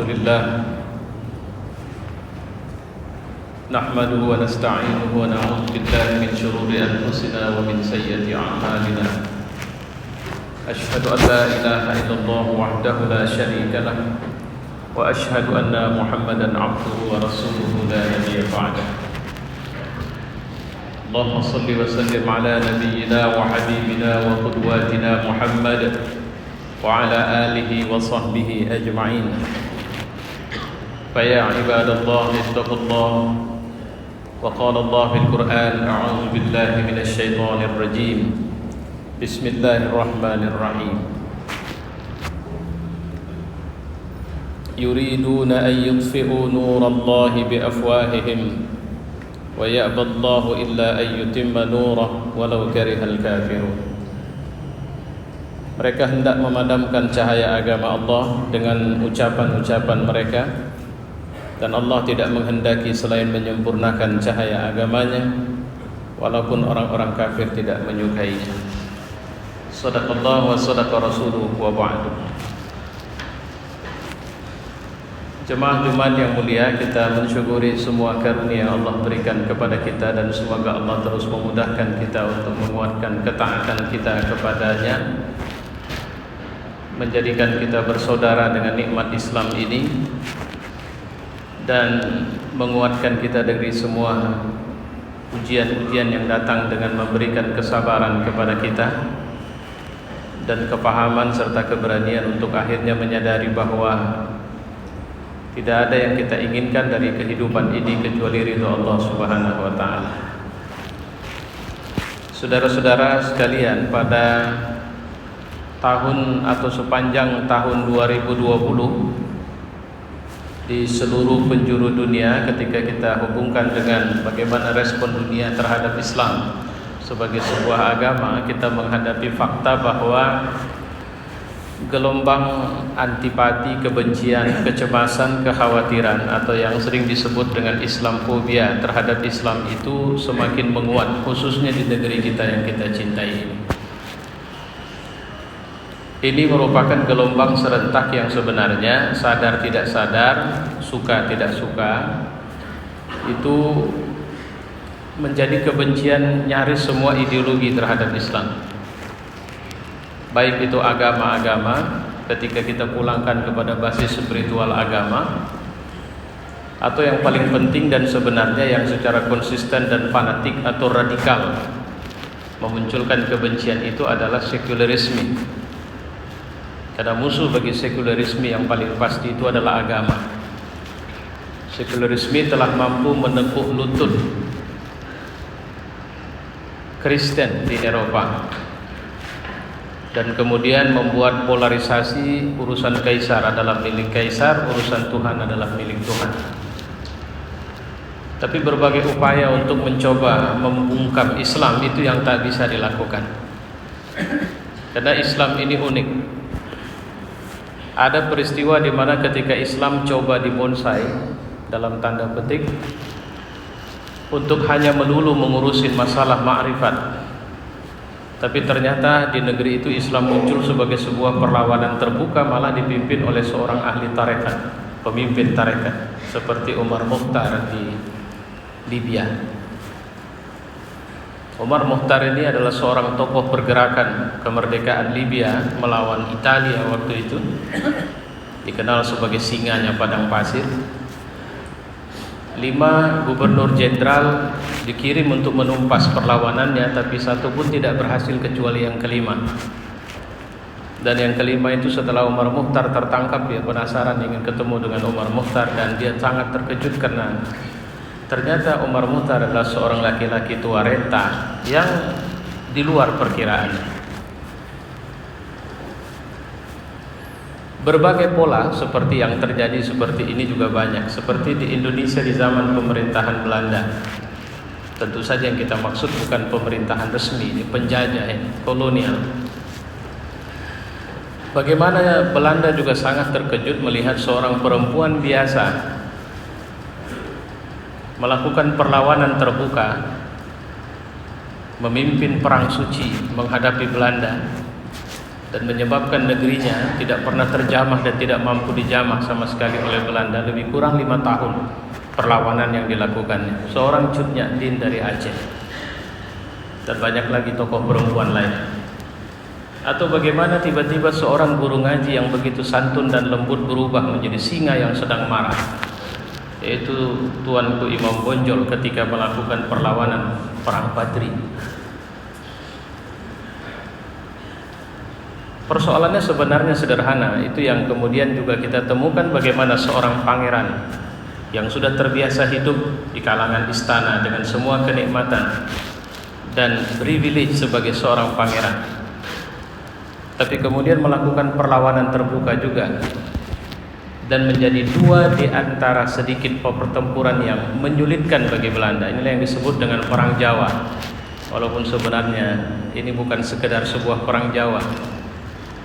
لله نحمده ونستعينه ونعوذ بالله من شرور أنفسنا ومن سيئات أعمالنا أشهد أن لا إله إلا الله وحده لا شريك له وأشهد أن محمدا عبده ورسوله لا نبي بعده اللهم صل وسلم على نبينا وحبيبنا وقدواتنا محمد وعلى آله وصحبه أجمعين فيا عباد الله اتقوا الله وقال الله في القرآن أعوذ بالله من الشيطان الرجيم بسم الله الرحمن الرحيم يريدون أن يطفئوا نور الله بأفواههم ويأبى الله إلا أن يتم نوره ولو كره الكافرون. Mereka hendak memadamkan cahaya agama Allah dengan ucapan-ucapan mereka, dan Allah tidak menghendaki selain menyempurnakan cahaya agamanya, walaupun orang-orang kafir tidak menyukainya. Shadaqallah wa shadaqa rasuluhu wa ba'du. Jemaah Jumat yang mulia, kita mensyukuri semua karunia Allah berikan kepada kita, dan semoga Allah terus memudahkan kita untuk menguatkan ketaatan kita kepadanya, menjadikan kita bersaudara dengan nikmat Islam ini, dan menguatkan kita dari semua ujian-ujian yang datang dengan memberikan kesabaran kepada kita dan kepahaman serta keberanian untuk akhirnya menyadari bahwa tidak ada yang kita inginkan dari kehidupan ini kecuali ridho Allah Subhanahu wa taala. Saudara-saudara sekalian, pada tahun atau sepanjang tahun 2020 di seluruh penjuru dunia, ketika kita hubungkan dengan bagaimana respon dunia terhadap Islam sebagai sebuah agama, kita menghadapi fakta bahwa gelombang antipati, kebencian, kecemasan, kekhawatiran atau yang sering disebut dengan Islamfobia terhadap Islam itu semakin menguat, khususnya di negeri kita yang kita cintai ini. Ini merupakan gelombang serentak yang sebenarnya sadar tidak sadar, suka tidak suka, itu menjadi kebencian nyaris semua ideologi terhadap Islam. Baik itu agama-agama, ketika kita pulangkan kepada basis spiritual agama, atau yang paling penting dan sebenarnya yang secara konsisten dan fanatik atau radikal memunculkan kebencian itu adalah sekularisme. Karena musuh bagi sekularisme yang paling pasti itu adalah agama. Sekularisme telah mampu menepuk lutut Kristen di Eropa, dan kemudian membuat polarisasi urusan kaisar adalah milik kaisar, urusan Tuhan adalah milik Tuhan. Tapi berbagai upaya untuk mencoba membungkam Islam itu yang tak bisa dilakukan. Karena Islam ini unik. Ada peristiwa di mana ketika Islam coba dibonsai dalam tanda petik untuk hanya melulu mengurusin masalah ma'rifat, tapi ternyata di negeri itu Islam muncul sebagai sebuah perlawanan terbuka, malah dipimpin oleh seorang ahli tarekat, pemimpin tarekat seperti Umar Mukhtar di Libya. Umar Mukhtar ini adalah seorang tokoh pergerakan kemerdekaan Libya melawan Italia waktu itu, dikenal sebagai singanya padang pasir. 5 gubernur jenderal dikirim untuk menumpas perlawanannya, tapi satu pun tidak berhasil kecuali yang kelima. Dan yang kelima itu setelah Umar Mukhtar tertangkap, dia penasaran ingin ketemu dengan Umar Mukhtar, dan dia sangat terkejut karena ternyata Umar Mukhtar adalah seorang laki-laki tua renta yang di luar perkiraan. Berbagai pola seperti yang terjadi seperti ini juga banyak, seperti di Indonesia di zaman pemerintahan Belanda. Tentu saja yang kita maksud bukan pemerintahan resmi, ini penjajah, kolonial. Bagaimana Belanda juga sangat terkejut melihat seorang perempuan biasa melakukan perlawanan terbuka, memimpin perang suci menghadapi Belanda, dan menyebabkan negerinya tidak pernah terjamah dan tidak mampu dijamah sama sekali oleh Belanda. Lebih kurang 5 tahun perlawanan yang dilakukannya. Seorang Cut Nyak Dien dari Aceh dan banyak lagi tokoh perempuan lain. Atau bagaimana tiba-tiba seorang guru ngaji yang begitu santun dan lembut berubah menjadi singa yang sedang marah, yaitu tuanku Imam Bonjol ketika melakukan perlawanan perang Badri. Persoalannya sebenarnya sederhana. Itu yang kemudian juga kita temukan, bagaimana seorang pangeran yang sudah terbiasa hidup di kalangan istana dengan semua kenikmatan dan privilege sebagai seorang pangeran, tapi kemudian melakukan perlawanan terbuka juga dan menjadi dua di antara sedikit pertempuran yang menyulitkan bagi Belanda. Inilah yang disebut dengan Perang Jawa. Walaupun sebenarnya ini bukan sekedar sebuah perang Jawa.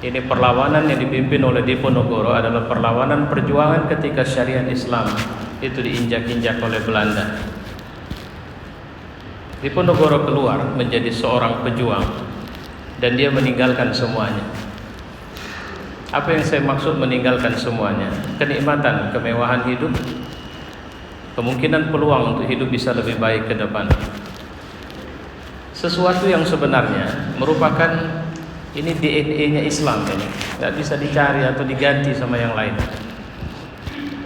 Ini perlawanan yang dipimpin oleh Diponegoro adalah perlawanan perjuangan ketika syariat Islam itu diinjak-injak oleh Belanda. Diponegoro keluar menjadi seorang pejuang dan dia meninggalkan semuanya. Apa yang saya maksud meninggalkan semuanya? Kenikmatan, kemewahan hidup, kemungkinan peluang untuk hidup bisa lebih baik ke depan. Sesuatu yang sebenarnya merupakan ini DNA-nya Islam ini, nggak bisa dicari atau diganti sama yang lain.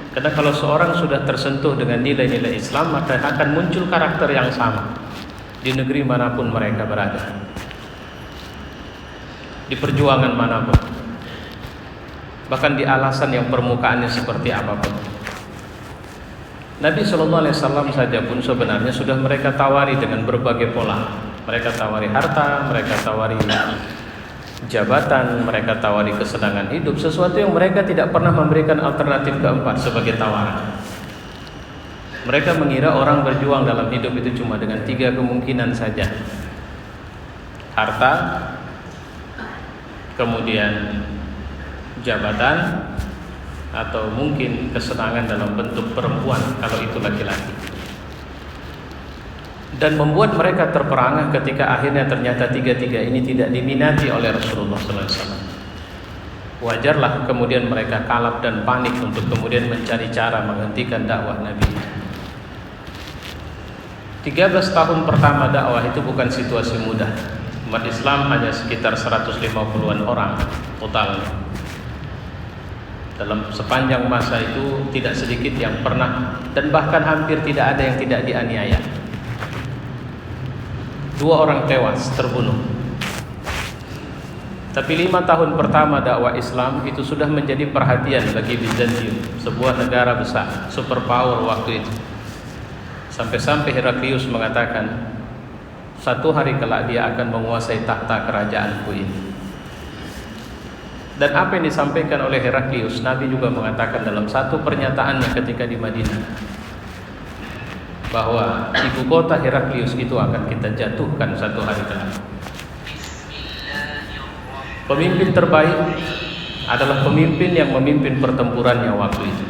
Karena kalau seorang sudah tersentuh dengan nilai-nilai Islam, maka akan muncul karakter yang sama di negeri manapun mereka berada, di perjuangan manapun, bahkan di alasan yang permukaannya seperti apapun. Nabi SAW saja pun sebenarnya sudah mereka tawari dengan berbagai pola. Mereka tawari harta, mereka tawari jabatan, mereka tawari kesenangan hidup, sesuatu yang mereka tidak pernah memberikan alternatif keempat sebagai tawaran. Mereka mengira orang berjuang dalam hidup itu cuma dengan 3 kemungkinan saja: harta, kemudian jabatan, atau mungkin kesenangan dalam bentuk perempuan kalau itu laki-laki. Dan membuat mereka terperangah ketika akhirnya ternyata 3-3 ini tidak diminati oleh Rasulullah SAW. Wajarlah kemudian mereka kalap dan panik untuk kemudian mencari cara menghentikan dakwah Nabi. 13 tahun pertama dakwah itu bukan situasi mudah. Umat Islam hanya sekitar 150-an orang total. Dalam sepanjang masa itu tidak sedikit yang pernah dan bahkan hampir tidak ada yang tidak dianiaya. 2 orang tewas, terbunuh. Tapi 5 tahun pertama dakwah Islam itu sudah menjadi perhatian bagi Bizantium, sebuah negara besar, superpower waktu itu. Sampai-sampai Heraklius mengatakan, satu hari kelak dia akan menguasai tahta kerajaanku ini. Dan apa yang disampaikan oleh Heraklius, Nabi juga mengatakan dalam satu pernyataannya ketika di Madinah, bahwa ibu kota Heraklius itu akan kita jatuhkan satu hari kelak. Pemimpin terbaik adalah pemimpin yang memimpin pertempurannya waktu itu.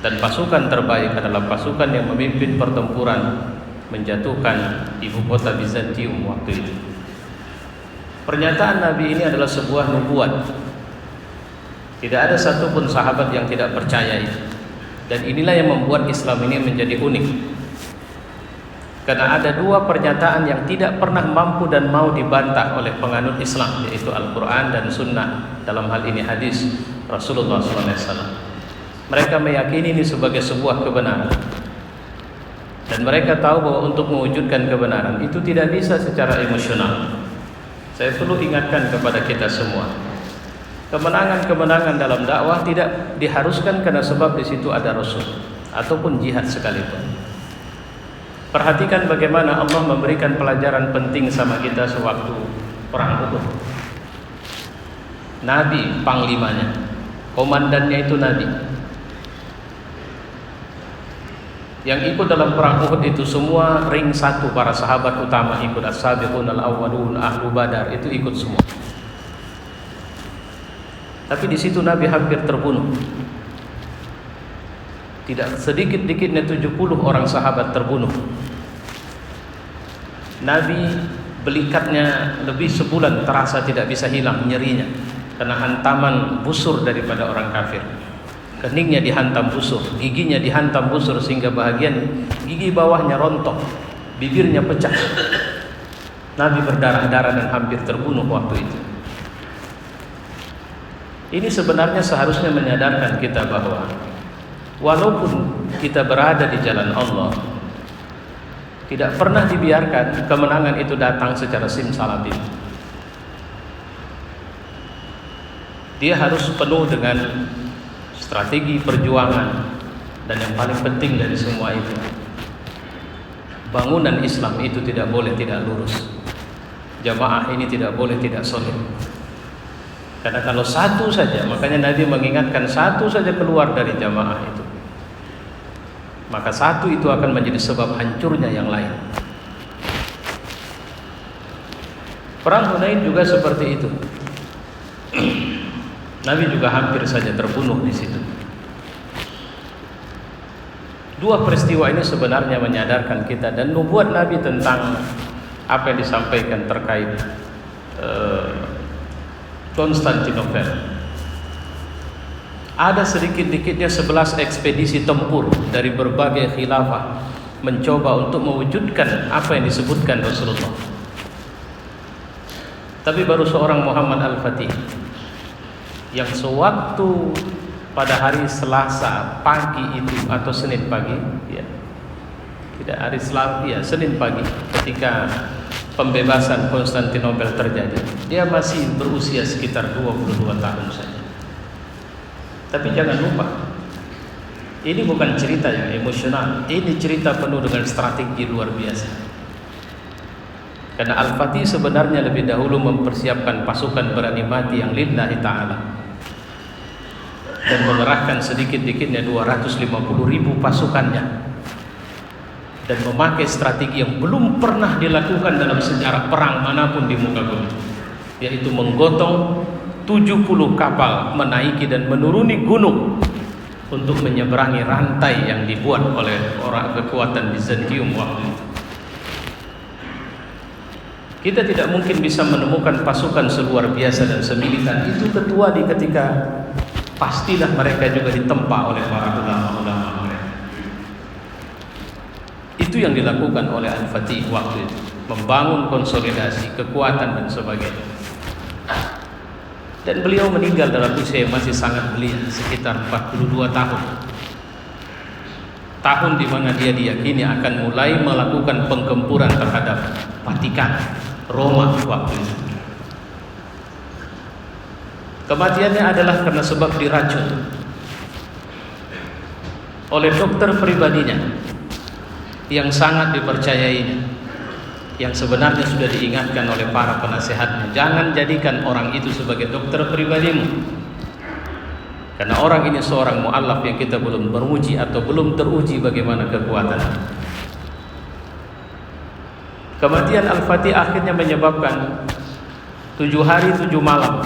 Dan pasukan terbaik adalah pasukan yang memimpin pertempuran menjatuhkan ibu kota Bizantium waktu itu. Pernyataan Nabi ini adalah sebuah nubuat. Tidak ada satupun sahabat yang tidak percaya itu. Dan inilah yang membuat Islam ini menjadi unik. Karena ada 2 pernyataan yang tidak pernah mampu dan mau dibantah oleh penganut Islam, yaitu Al-Quran dan Sunnah, dalam hal ini hadis Rasulullah SAW. Mereka meyakini ini sebagai sebuah kebenaran. Dan mereka tahu bahwa untuk mewujudkan kebenaran itu tidak bisa secara emosional. Saya perlu ingatkan kepada kita semua, kemenangan-kemenangan dalam dakwah tidak diharuskan karena sebab di situ ada Rasul ataupun jihad sekalipun. Perhatikan bagaimana Allah memberikan pelajaran penting sama kita sewaktu perang Uhud. Nabi panglimanya, komandannya itu Nabi. Yang ikut dalam perang Uhud itu semua ring satu, para sahabat utama ikut, as-sabiqun al-awwalun, ahlu Badar itu ikut semua. Tapi di situ Nabi hampir terbunuh. Tidak sedikit-dikitnya 70 orang sahabat terbunuh. Nabi Belikatnya lebih sebulan terasa tidak bisa hilang nyerinya karena hantaman busur daripada orang kafir. Keningnya dihantam busur, giginya dihantam busur sehingga bahagian gigi bawahnya rontok, bibirnya pecah. Nabi berdarah-darah dan hampir terbunuh waktu itu. Ini sebenarnya seharusnya menyadarkan kita bahwa walaupun kita berada di jalan Allah, tidak pernah dibiarkan kemenangan itu datang secara simsalabim. Dia harus penuh dengan strategi perjuangan, dan yang paling penting dari semua itu, bangunan Islam itu tidak boleh tidak lurus. Jamaah ini tidak boleh tidak solid. Karena kalau satu saja, makanya Nabi mengingatkan satu saja keluar dari jamaah itu, maka satu itu akan menjadi sebab hancurnya yang lain. Perang Hunain juga seperti itu. Nabi juga hampir saja terbunuh di situ. Dua peristiwa ini sebenarnya menyadarkan kita dan nubuat Nabi tentang apa yang disampaikan terkait Konstantinopel. Ada sedikit-dikitnya 11 ekspedisi tempur dari berbagai khilafah mencoba untuk mewujudkan apa yang disebutkan Rasulullah. Tapi baru seorang Muhammad Al-Fatih yang sewaktu pada hari Selasa pagi itu atau Senin pagi, ya, tidak hari Selasa, ya, Senin pagi, ketika pembebasan Konstantinopel terjadi, dia masih berusia sekitar 22 tahun saja. Tapi jangan lupa, ini bukan cerita yang emosional, ini cerita penuh dengan strategi luar biasa. Karena Al-Fatih sebenarnya lebih dahulu mempersiapkan pasukan berani mati yang lillahi ta'ala, dan mengerahkan sedikit-dikitnya 250.000 pasukannya, dan memakai strategi yang belum pernah dilakukan dalam sejarah perang manapun di muka bumi, yaitu menggotong 70 kapal menaiki dan menuruni gunung untuk menyeberangi rantai yang dibuat oleh orang kekuatan Bizantium waktu itu. Kita tidak mungkin bisa menemukan pasukan seluar biasa dan semilitan itu kecuali ketika pastilah mereka juga ditempa oleh para ulama-ulama mereka. Itu yang dilakukan oleh Al-Fatih waktu itu, membangun konsolidasi, kekuatan dan sebagainya. Dan beliau meninggal dalam usia yang masih sangat belia, sekitar 42 tahun. Tahun di mana dia diyakini akan mulai melakukan penggempuran terhadap Vatikan, Roma waktu itu. Kematiannya adalah karena sebab diracun oleh dokter pribadinya yang sangat dipercayainya, yang sebenarnya sudah diingatkan oleh para penasehatnya, jangan jadikan orang itu sebagai dokter pribadimu, karena orang ini seorang mu'allaf yang kita belum beruji atau belum teruji bagaimana kekuatannya. Kematian Al-Fatih akhirnya menyebabkan 7 hari 7 malam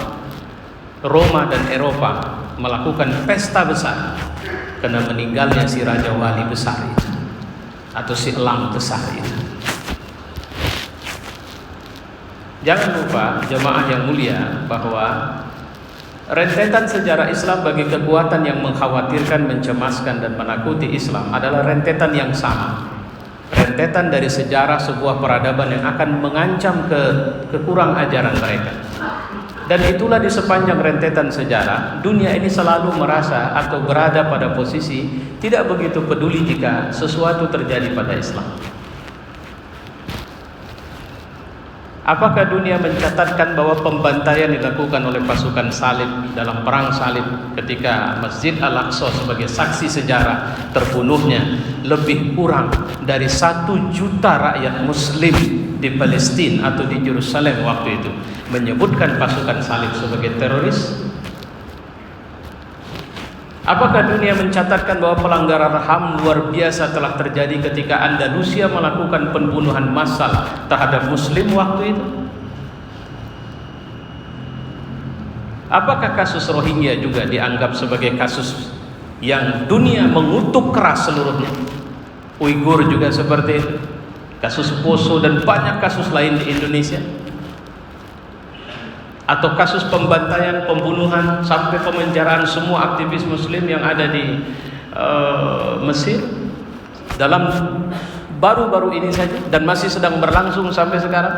Roma dan Eropa melakukan pesta besar karena meninggalnya si Raja Wali besar itu, atau si elang besar itu. Jangan lupa jemaah yang mulia bahwa rentetan sejarah Islam bagi kekuatan yang mengkhawatirkan, mencemaskan dan menakuti Islam adalah rentetan yang sama. Rentetan dari sejarah sebuah peradaban yang akan mengancam kekurang ajaran mereka. Dan itulah di sepanjang rentetan sejarah, dunia ini selalu merasa atau berada pada posisi tidak begitu peduli jika sesuatu terjadi pada Islam. Apakah dunia mencatatkan bahwa pembantaian dilakukan oleh pasukan salib dalam perang salib ketika Masjid Al-Aqsa sebagai saksi sejarah terbunuhnya lebih kurang dari 1 juta rakyat muslim di Palestina atau di Yerusalem waktu itu menyebutkan pasukan salib sebagai teroris? Apakah dunia mencatatkan bahwa pelanggaran HAM luar biasa telah terjadi ketika Andalusia melakukan pembunuhan massal terhadap muslim waktu itu? Apakah kasus Rohingya juga dianggap sebagai kasus yang dunia mengutuk keras seluruhnya? Uighur juga seperti itu. kasus Poso dan banyak kasus lain di Indonesia, atau kasus pembantaian, pembunuhan sampai pemenjaraan semua aktivis muslim yang ada di Mesir dalam baru-baru ini saja dan masih sedang berlangsung sampai sekarang,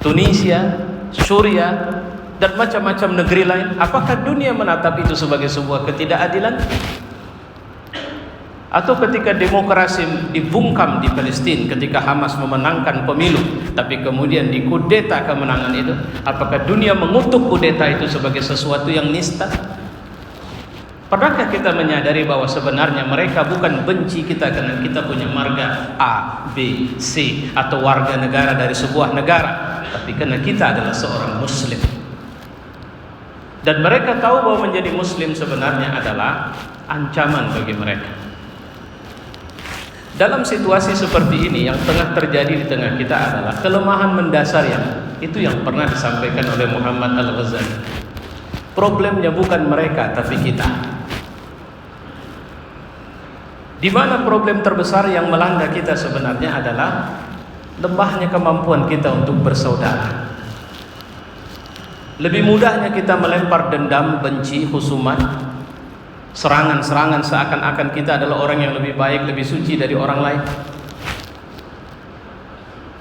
Tunisia, Suriah, dan macam-macam negeri lain. Apakah dunia menatap itu sebagai sebuah ketidakadilan? Atau ketika demokrasi dibungkam di Palestina, ketika Hamas memenangkan pemilu tapi kemudian dikudeta kemenangan itu, apakah dunia mengutuk kudeta itu sebagai sesuatu yang nista? Pernahkah kita menyadari bahwa sebenarnya mereka bukan benci kita karena kita punya marga A, B, C, atau warga negara dari sebuah negara, tapi karena kita adalah seorang muslim. Dan mereka tahu bahwa menjadi muslim sebenarnya adalah ancaman bagi mereka. Dalam situasi seperti ini yang tengah terjadi di tengah kita adalah kelemahan mendasar yang pernah disampaikan oleh Muhammad Al-Ghazali. Problemnya bukan mereka tapi kita. Di mana problem terbesar yang melanda kita sebenarnya adalah lemahnya kemampuan kita untuk bersaudara. Lebih mudahnya kita melempar dendam, benci, husumat, serangan-serangan seakan-akan kita adalah orang yang lebih baik, lebih suci dari orang lain.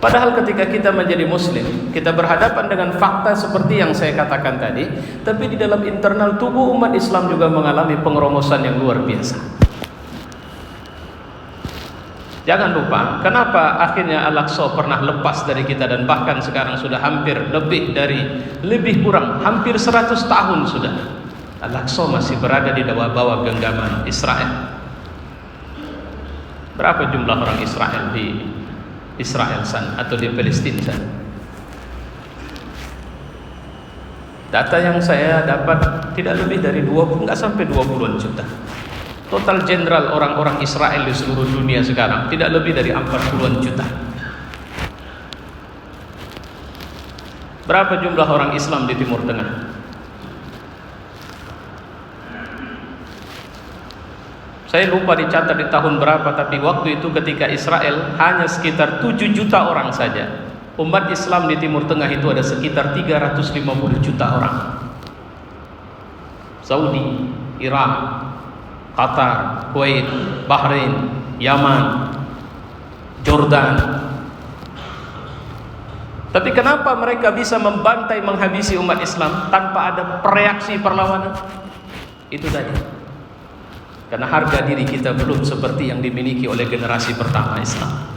Padahal ketika kita menjadi muslim, kita berhadapan dengan fakta seperti yang saya katakan tadi, tapi di dalam internal tubuh umat Islam juga mengalami pengeromosan yang luar biasa. Jangan lupa, kenapa akhirnya Al-Aqsa pernah lepas dari kita dan bahkan sekarang sudah hampir lebih kurang hampir 100 tahun sudah Al-Aqsa masih berada di bawah genggaman Israel. Berapa jumlah orang Israel di Israel sana atau di Palestina sana? Data yang saya dapat tidak lebih dari 20, enggak sampai 20-an juta. Total jenderal orang-orang Israel di seluruh dunia sekarang tidak lebih dari 40-an juta. Berapa jumlah orang Islam di Timur Tengah? Saya lupa dicatat di tahun berapa, tapi waktu itu ketika Israel hanya sekitar 7 juta orang saja. Umat Islam di Timur Tengah itu ada sekitar 350 juta orang. Saudi, Irak, Qatar, Kuwait, Bahrain, Yaman, Jordan. Tapi kenapa mereka bisa membantai, menghabisi umat Islam tanpa ada reaksi perlawanan? Itu tadi. Karena harga diri kita belum seperti yang dimiliki oleh generasi pertama Islam.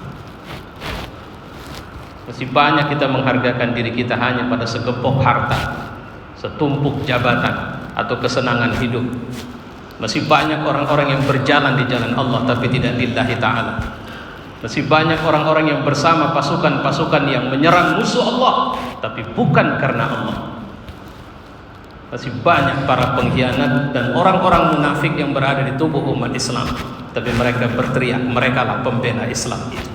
Masih banyak kita menghargakan diri kita hanya pada segepok harta, setumpuk jabatan, atau kesenangan hidup. Masih banyak orang-orang yang berjalan di jalan Allah tapi tidak lillahi ta'ala. Masih banyak orang-orang yang bersama pasukan-pasukan yang menyerang musuh Allah tapi bukan karena Allah. Masih banyak para pengkhianat dan orang-orang munafik yang berada di tubuh umat Islam, tapi mereka berteriak merekalah pembela Islam itu.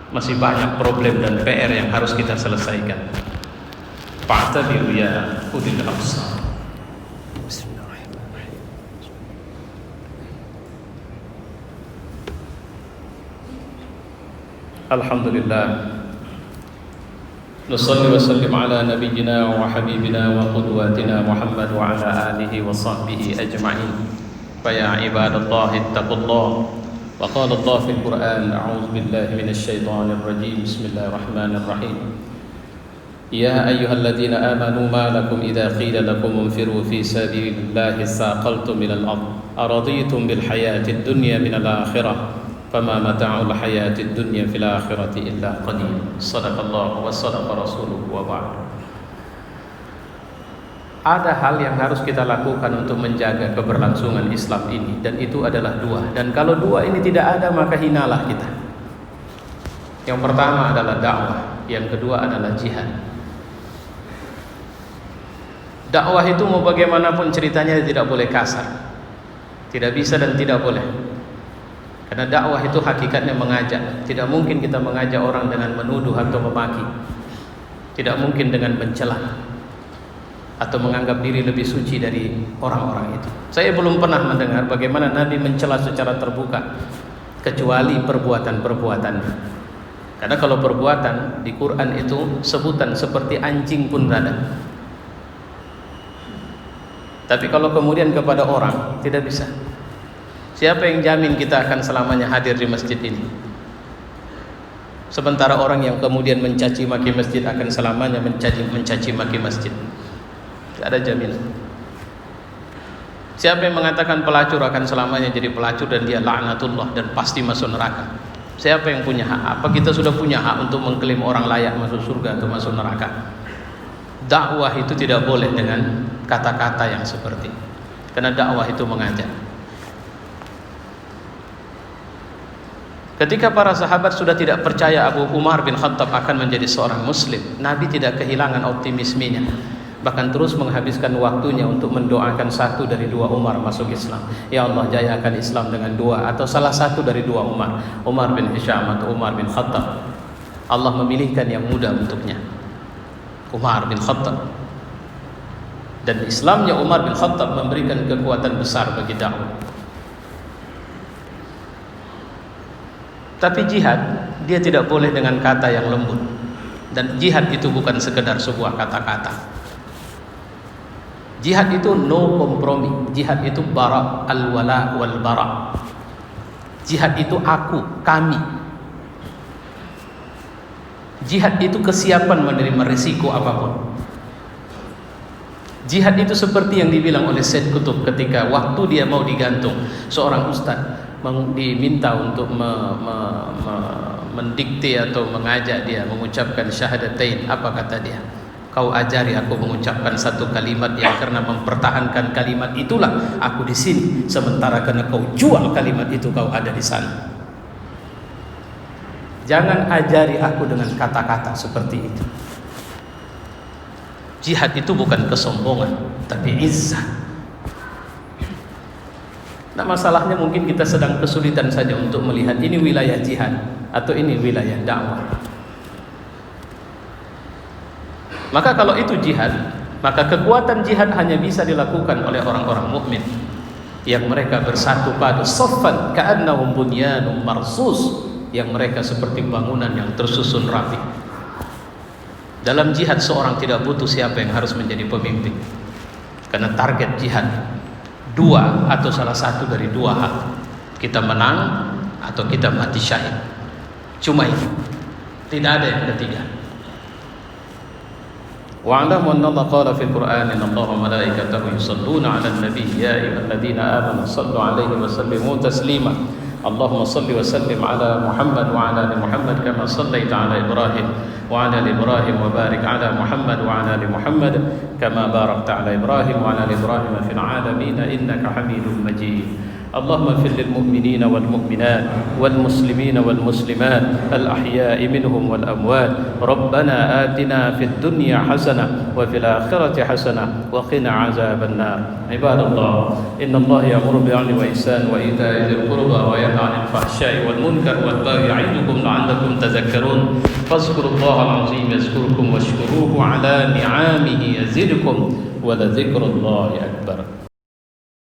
Masih banyak problem dan PR yang harus kita selesaikan. Fa'tabiru ya ulil absar. Alhamdulillah, nusalli wa sallim ala nabiyyina wa habibina wa qudwatina Muhammad wa ala alihi wa sahbihi ajma'in. Fa ya ibadallahi ittaqullah. Wa qala Allah fil Qur'an, a'udzu billahi minasy syaithanir rajim. Bismillahirrahmanirrahim. Ya ayyuhalladzina amanu ma lakum idza qila lakum infiru fi sabilillahi saqaltum ilal ardh araditum bil hayatid dunya minal akhirah fama mata'ul hayatid dunya fil akhirati illa qalil. Shadaqallahu wa shadaqa rasuluhu wa ba'd. Ada hal yang harus kita lakukan untuk menjaga keberlangsungan Islam ini, dan itu adalah dua. Dan kalau dua ini tidak ada, maka hinalah kita. Yang pertama adalah dakwah, yang kedua adalah jihad. Dakwah itu mau bagaimanapun ceritanya tidak boleh kasar, tidak bisa dan tidak boleh. Karena dakwah itu hakikatnya mengajak. Tidak mungkin kita mengajak orang dengan menuduh atau memaki. Tidak mungkin dengan mencela atau menganggap diri lebih suci dari orang-orang itu. Saya belum pernah mendengar bagaimana Nabi mencela secara terbuka kecuali perbuatan-perbuatannya. Karena kalau perbuatan di Quran itu sebutan seperti anjing pun ada. Tapi kalau kemudian kepada orang tidak bisa. Siapa yang jamin kita akan selamanya hadir di masjid ini? Sementara orang yang kemudian mencaci maki masjid akan selamanya mencaci maki masjid. Tidak ada jaminan. Siapa yang mengatakan pelacur akan selamanya jadi pelacur dan dia laknatullah dan pasti masuk neraka? Siapa yang punya hak? Apa kita sudah punya hak untuk mengklaim orang layak masuk surga atau masuk neraka? Dakwah itu tidak boleh dengan kata-kata yang seperti itu. Karena dakwah itu mengajak. Ketika para sahabat sudah tidak percaya Abu Umar bin Khattab akan menjadi seorang muslim, Nabi tidak kehilangan optimismenya. Bahkan terus menghabiskan waktunya untuk mendoakan satu dari dua Umar masuk Islam. Ya Allah, jayakan Islam dengan dua atau salah satu dari dua Umar, Umar bin Hisham atau Umar bin Khattab. Allah memilihkan yang muda untuknya, Umar bin Khattab. Dan Islamnya Umar bin Khattab memberikan kekuatan besar bagi dakwah. Tapi jihad, dia tidak boleh dengan kata yang lembut. Dan jihad itu bukan sekedar sebuah kata-kata. Jihad itu no kompromi. Jihad itu bara al-wala wal bara. Jihad itu aku, kami. Jihad itu kesiapan menerima risiko apapun. Jihad itu seperti yang dibilang oleh Said Qutb ketika waktu dia mau digantung. Seorang ustaz diminta untuk mendikte atau mengajak dia mengucapkan syahadatain. Apa kata dia? Kau ajari aku mengucapkan satu kalimat yang karena mempertahankan kalimat itulah aku di sini, sementara karena kau jual kalimat itu kau ada di sana. Jangan ajari aku dengan kata-kata seperti itu. Jihad itu bukan kesombongan, tapi izzah. Nah, masalahnya mungkin kita sedang kesulitan saja untuk melihat ini wilayah jihad atau ini wilayah dakwah. Maka kalau itu jihad, maka kekuatan jihad hanya bisa dilakukan oleh orang-orang mukmin yang mereka bersatu padu saffan ka'annahum bunyanun marsus, yang mereka seperti bangunan yang tersusun rapi. Dalam jihad seorang tidak butuh siapa yang harus menjadi pemimpin. Karena target jihad dua atau salah satu dari dua hal. Kita menang atau kita mati syahid. Cuma itu. Tidak ada yang ketiga. Wa'lamu anna Allah qala fil Qur'an inna Allaha wa malaikatahu yusalluna 'alan nabiy ya ayyuhalladzina amanu sallu 'alaihi wa sallimu taslima. Allahumma salli wa sallim 'ala Muhammad wa 'ala ali Muhammad kama sallaita 'ala Ibrahim wa 'ala ali Ibrahim wa barik 'ala Muhammad wa 'ala ali Muhammad kama barakta 'ala Ibrahim wa 'ala ali Ibrahim fil 'alamin innaka Hamidum Majid. اللهم اغفر للمؤمنين والمؤمنات والمسلمين والمسلمات الأحياء منهم والأموات ربنا آتنا في الدنيا حسنة وفي الآخرة حسنة وقنا عذاب النار عباد الله إن الله يأمر بالعدل والإحسان وإيتاء ذي القربى وينهى عن الفحشاء والمنكر والبغي يعظكم لعلكم تذكرون فاذكروا الله العظيم يذكركم واشكروه على نعمه يزدكم ولذكر الله أكبر